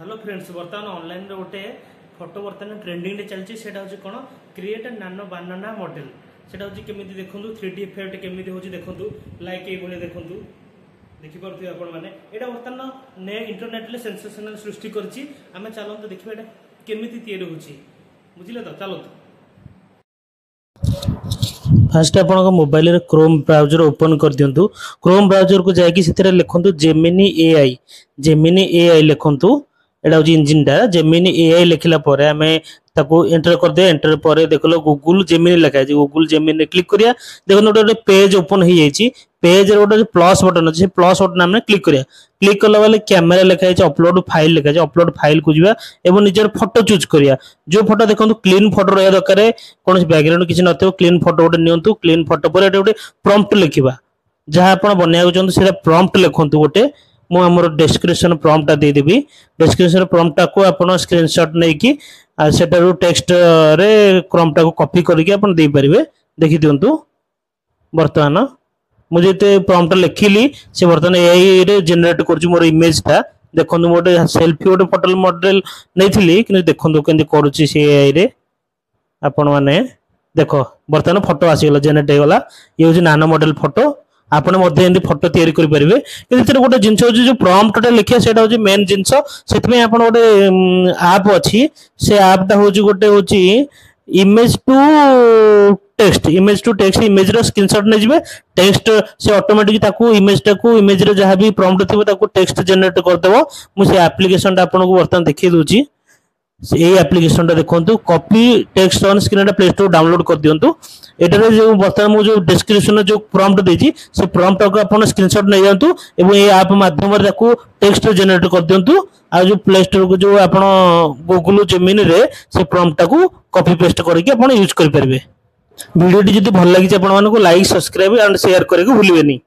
Hello friends बर्तमान online रे गोटे फोटो बर्तमान ट्रेंडिंग रे चलची सेटा होची कोन क्रिएट नानो बनाना मॉडल सेटा होची केमिति देखंतु 3D इफेक्ट केमिति होची देखंतु लाइक ए बोले देखंतु देखि परथि आपण माने एटा बर्तमान ने इंटरनेट ले सेंसेशनल सृष्टि करची हमें चलंतु देखिबा एटा केमिति तयार होची बुझिले तो चलो फास्ट आपण मोबाइल रे क्रोम ब्राउजर ओपन कर दियंतु क्रोम ब्राउजर को जाय कि सेतरे लिखंतु जेमिनी एआई लिखंतु एटा होची इंजिन टा जेमिनी एआई लिखला परे हमें ताको एंटर कर दे एंटर परे देखलो गूगल जेमिनी लिखा है गूगल जेमिनी क्लिक करिया देखो गोटे पेज ओपन हो जाइए पेज रे गोटे प्लस बटन अच्छे प्लस बटन हमने क्लिक करिया क्लिक कला वाले कैमेरा लिखा है अपलोड फाइल लिखा है अपलोड फाइल को जीवा एवं निजर फोटो चूज करिया जो फोटो देखो क्लीन फोटो रहा दरकार कौन बैकग्राउंड किसी नथिबो क्लीन फोटो गोटे नियंतु क्लीन फोटो पर गोटे प्रॉम्प्ट लिखिबा जहाँ आपण बनाया चाहते प्रॉम्प्ट लिखंतु गोटे मु हमर डिस्क्रिप्शन प्रॉम्प्ट दे देबी डिस्क्रिप्शन प्रॉम्प्ट को आपण स्क्रीनशॉट नै कि सेटा रो टेक्स्ट रे प्रॉम्प्ट को कॉपी करके आपण दे परिबे देखि दियंतु वर्तमान मुझे ते प्रॉम्प्ट लिखिली से वर्तमान एआई रे जनरेट करछु मोर इमेज था देखंतु मोटे सेल्फी गोटे फोटो मॉडल नैथिली कि देखंतु केंति करूची से एआई रे आपण माने देखो वर्तमान फोटो आसी गला जनरेट हे गला ये होची नानो मॉडल फोटो आपने मध्य एंदी फोटो तयारी करि परिबे कि गोटे जिंस होची जो प्रॉम्प्ट लिखिया सेटा होची मेन जिंस सेतमे आपण गोटे ऐप अछि से ऐप ता होची गोटे होची इमेज टू टेक्स्ट इमेज रो स्क्रीनशॉट नै जिवे टेक्स्ट से ऑटोमेटिक ताकू इमेज रे जहां भी प्रॉम्प्ट थिबो ताकू टेक्स्ट जनरेट कर देबो मु से एप्लीकेशन ता आपन को वर्तमान देखि दोची ये एप्लीकेशन ता देखंतु copy text on screen play store download कर दियंतु एटारे जो वर्तमान मु जो डिस्क्रिप्शन जो प्रॉम्प्ट देजी से प्रॉम्प्ट को अपन स्क्रीनशॉट नै जानतु एवं ये ऐप माध्यम रे ताकू टेक्स्ट जनरेट कर दियंतु आ जो प्ले स्टोर को जो अपन गूगल जेमिनी रे से प्रॉम्प्ट को कॉपी पेस्ट करके अपन यूज कर परबे वीडियो टी जदी भल लागि छै अपन मानको लाइक सब्सक्राइब एंड शेयर करे को भूलिबेनी।